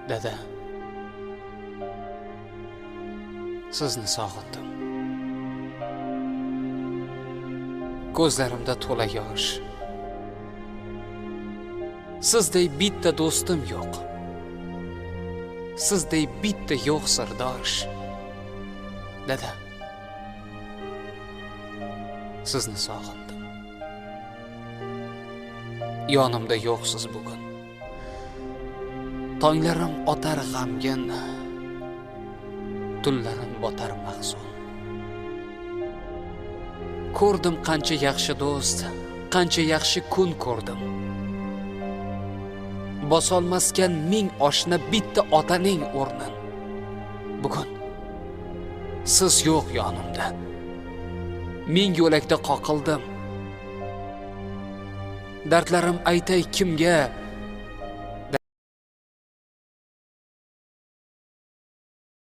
Dada, sizni sog'indim. Ko'zlarimda to'la yosh. Sizday bitta do'stim yo'q. Sizday bitta yo'q sirdosh. Dada, sizni sog'indim. Yonimda yo'qsiz bugun. Tonglarim otar g'amgin, tunlarim botar mahzun. Ko'rdim qancha yaxshi do'st, qancha yaxshi kun ko'rdim. Bosolmaskan ming oshna bitta otaning o'rnin. Bugun siz yo'q yonimda. Ming yo'lakda qoqildim. Dardlarim aytay kimga?